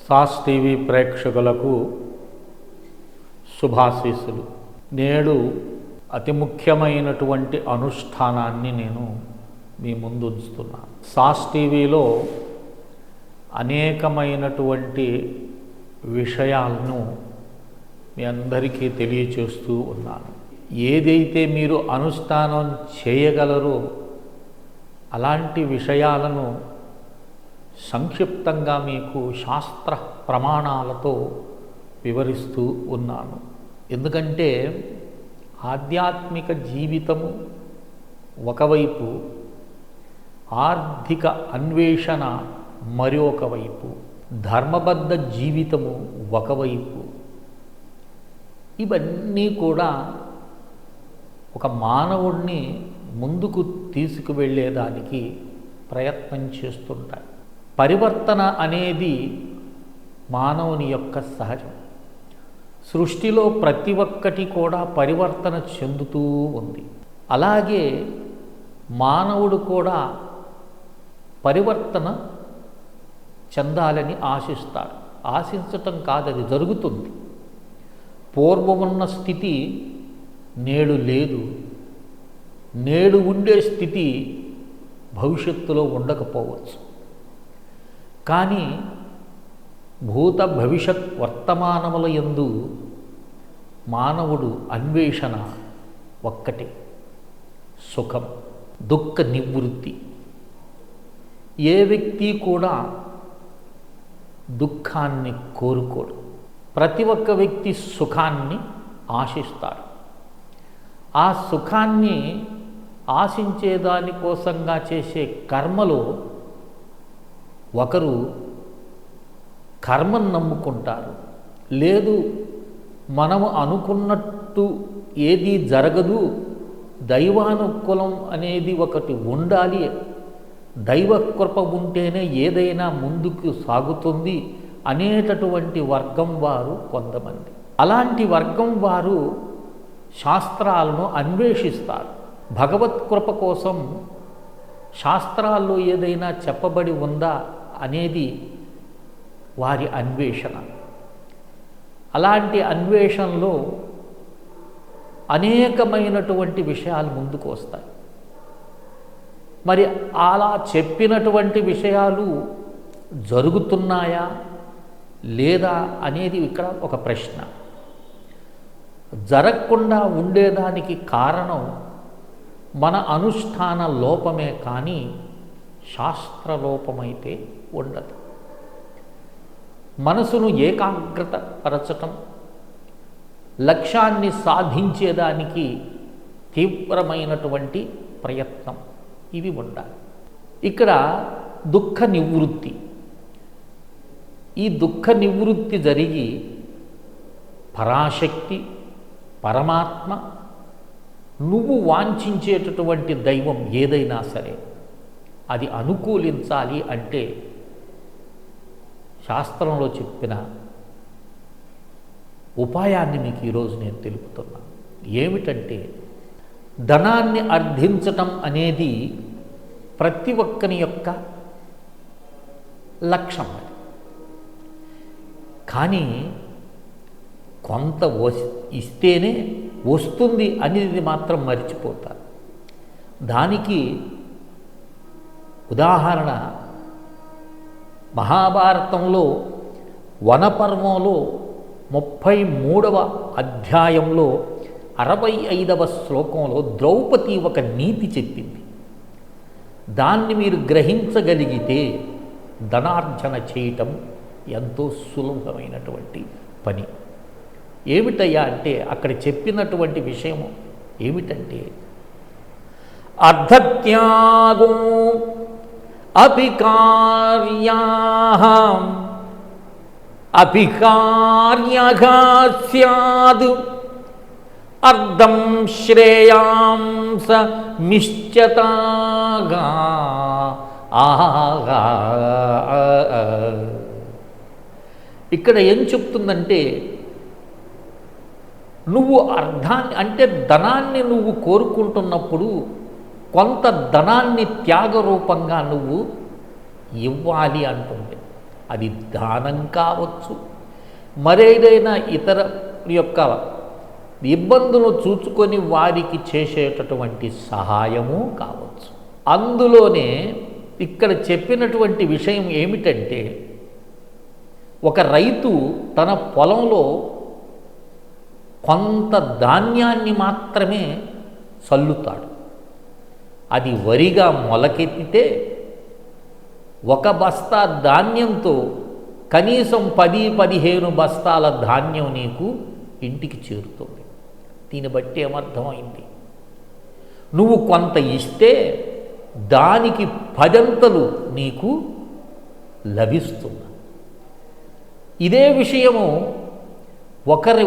Sauce TV ప్రేక్షకులకు శుభాశీస్సులు. నేడు అతి ముఖ్యమైనటువంటి అనుష్ఠానాన్ని నేను మీ ముందు ఉంచుతున్నాను. సాస్ టీవీలో అనేకమైనటువంటి విషయాలను మీ అందరికీ తెలియచేస్తూ ఉన్నాను. ఏదైతే మీరు అనుష్ఠానం చేయగలరో అలాంటి విషయాలను సంక్షిప్తంగా మీకు శాస్త్ర ప్రమాణాలతో వివరిస్తూ ఉన్నాను. ఎందుకంటే ఆధ్యాత్మిక జీవితము ఒకవైపు, ఆర్థిక అన్వేషణ మరొక వైపు, ధర్మబద్ధ జీవితము ఒకవైపు, ఇవన్నీ కూడా ఒక మానవుడిని ముందుకు తీసుకువెళ్ళేదానికి ప్రయత్నం చేస్తుంటాయి. పరివర్తన అనేది మానవుని యొక్క సహజం. సృష్టిలో ప్రతి ఒక్కటి కూడా పరివర్తన చెందుతూ ఉంది. అలాగే మానవుడు కూడా పరివర్తన చెందాలని ఆశిస్తాడు. ఆశించటం కాదు, అది జరుగుతుంది. పూర్వమున్న స్థితి నేడు లేదు, నేడు ఉండే స్థితి భవిష్యత్తులో ఉండకపోవచ్చు. కానీ భూత భవిష్యత్ వర్తమానముల యందు మానవుడు అన్వేషణ ఒక్కటే, సుఖం, దుఃఖ నివృత్తి. ఏ వ్యక్తి కూడా దుఃఖాన్ని కోరుకోడు. ప్రతి ఒక్క వ్యక్తి సుఖాన్ని ఆశిస్తాడు. ఆ సుఖాన్ని ఆశించేదానికోసంగా చేసే కర్మలో ఒకరు కర్మను నమ్ముకుంటారు. లేదు, మనము అనుకున్నట్టు ఏది జరగదు, దైవానుకూలం అనేది ఒకటి ఉండాలి, దైవ కృప ఉంటేనే ఏదైనా ముందుకు సాగుతుంది అనేటటువంటి వర్గం వారు కొంతమంది. అలాంటి వర్గం వారు శాస్త్రాలను అన్వేషిస్తారు. భగవత్ కృప కోసం శాస్త్రాల్లో ఏదైనా చెప్పబడి ఉందా అనేది వారి అన్వేషణ. అలాంటి అన్వేషణలో అనేకమైనటువంటి విషయాలు ముందుకు వస్తాయి. మరి అలా చెప్పినటువంటి విషయాలు జరుగుతున్నాయా లేదా అనేది ఇక్కడ ఒక ప్రశ్న. జరగకుండా ఉండేదానికి కారణం మన అనుష్ఠాన లోపమే కానీ శాస్త్రలోపమైతే ఉండదు. మనసును ఏకాగ్రత పరచటం, లక్ష్యాన్ని సాధించేదానికి తీవ్రమైనటువంటి ప్రయత్నం, ఇవి ఉండాలి. ఇక్కడ దుఃఖ నివృత్తి. ఈ దుఃఖ నివృత్తి జరిగి పరాశక్తి, పరమాత్మ, నువ్వు వాంఛించేటటువంటి దైవం ఏదైనా సరే అది అనుకూలించాలి అంటే శాస్త్రంలో చెప్పిన ఉపాయాన్ని మీకు ఈరోజు నేను తెలుపుతున్నాను. ఏమిటంటే, ధనాన్ని అర్థించటం అనేది ప్రతి ఒక్కని యొక్క లక్ష్యం. కానీ కొంత ఇస్తేనే వస్తుంది అనేది మాత్రం మర్చిపోతారు. దానికి ఉదాహరణ మహాభారతంలో వనపర్వంలో 33వ అధ్యాయంలో 65వ శ్లోకంలో ద్రౌపది ఒక నీతి చెప్పింది. దాన్ని మీరు గ్రహించగలిగితే ధనార్జన చేయటం ఎంతో సులభమైనటువంటి పని. ఏమిటయ్యా అంటే, అక్కడ చెప్పినటువంటి విషయము ఏమిటంటే, అర్ధత్యాగో అపి కార్యాః అపికార్యగా స్యాద్ అర్ధం శ్రేయాంస మిశ్చతాగా. ఇక్కడ ఏం చెప్తుందంటే, నువ్వు అర్థాన్ని అంటే ధనాన్ని నువ్వు కోరుకుంటున్నప్పుడు కొంత ధనాన్ని త్యాగరూపంగా నువ్వు ఇవ్వాలి అంటుంది. అది దానం కావచ్చు, మరేదైనా ఇతర యొక్క ఇబ్బందులు చూచుకొని వారికి చేసేటటువంటి సహాయము కావచ్చు. అందులోనే ఇక్కడ చెప్పినటువంటి విషయం ఏమిటంటే, ఒక రైతు తన పొలంలో కొంత ధాన్యాన్ని మాత్రమే చల్లుతాడు. అది వరిగా మొలకెత్తితే ఒక బస్తా ధాన్యంతో కనీసం 10-15 బస్తాల ధాన్యం నీకు ఇంటికి చేరుతుంది. దీన్ని బట్టి ఏమర్థమైంది, నువ్వు కొంత ఇస్తే దానికి 10 అంతలు నీకు లభిస్తుంది. ఇదే విషయము ఒకరి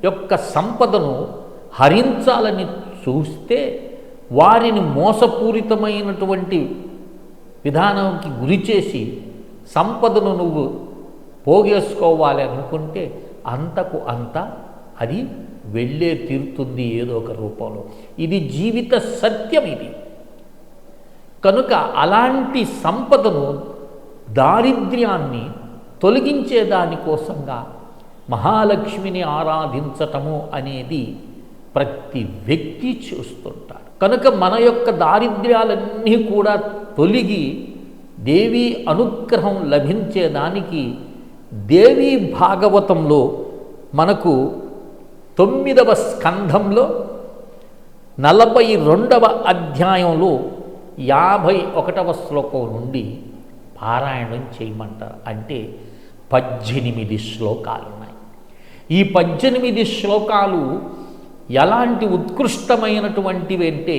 యొక్క సంపదను హరించాలని చూస్తే వారిని మోసపూరితమైనటువంటి విధానానికి గురి చేసి సంపదను నువ్వు పోగేసుకోవాలి అనుకుంటే అంతకు అంత అది వెళ్ళే తీరుతుంది ఏదో ఒక రూపంలో. ఇది జీవిత సత్యం. ఇది కనుక అలాంటి సంపదను, దారిద్ర్యాన్ని తొలగించే దానికోసంగా మహాలక్ష్మిని ఆరాధించటము అనేది ప్రతి వ్యక్తి చూస్తుంటాడు. కనుక మన యొక్క దారిద్ర్యాలన్నీ కూడా తొలగి దేవీ అనుగ్రహం లభించేదానికి దేవీ భాగవతంలో మనకు 9వ స్కంధంలో 42వ అధ్యాయంలో 51వ శ్లోకం నుండి పారాయణం చేయమంటారు. అంటే 18 శ్లోకాలు ఉన్నాయి. ఈ 18 శ్లోకాలు ఎలాంటి ఉత్కృష్టమైనటువంటివి అంటే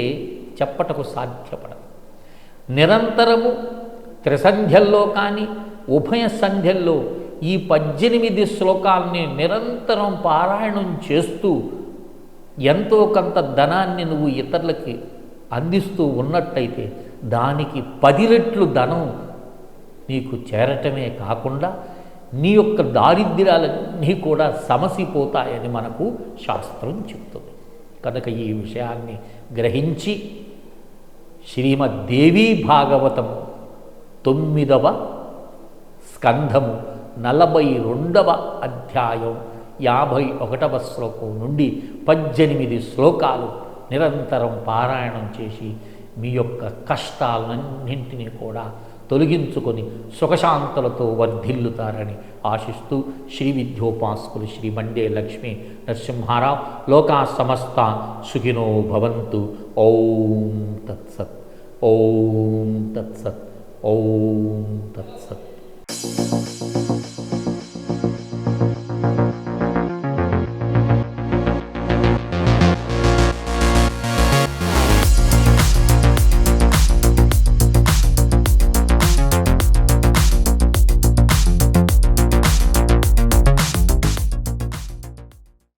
చెప్పటకు సాధ్యపడదు. నిరంతరము త్రిసంధ్యల్లో కానీ ఉభయ సంధ్యల్లో ఈ 18 శ్లోకాలని నిరంతరం పారాయణం చేస్తూ ఎంతో కొంత ధనాన్ని నువ్వు ఇతరులకి అందిస్తూ ఉన్నట్టయితే దానికి 10 రెట్లు ధనం నీకు చేరటమే కాకుండా నీ యొక్క దారిద్ర్యాలన్నీ కూడా సమసిపోతాయని మనకు శాస్త్రం చెప్తుంది. కనుక ఈ విషయాన్ని గ్రహించి శ్రీమద్దేవీ భాగవతము 9వ స్కంధము 42వ అధ్యాయం 51వ శ్లోకం నుండి 18 శ్లోకాలు నిరంతరం పారాయణం చేసి మీ యొక్క కష్టాలన్నింటినీ కూడా తొలగించుకొని సుఖశాంతులతో వర్ధిల్లుతారని ఆశిస్తూ శ్రీ విద్యోపాసకులు శ్రీ మండే లక్ష్మీ నరసింహారావు లోకా సమస్త సుఖినో భవంతు. ఓం తత్సత్. ఓం తత్సత్. ఓం తత్సత్.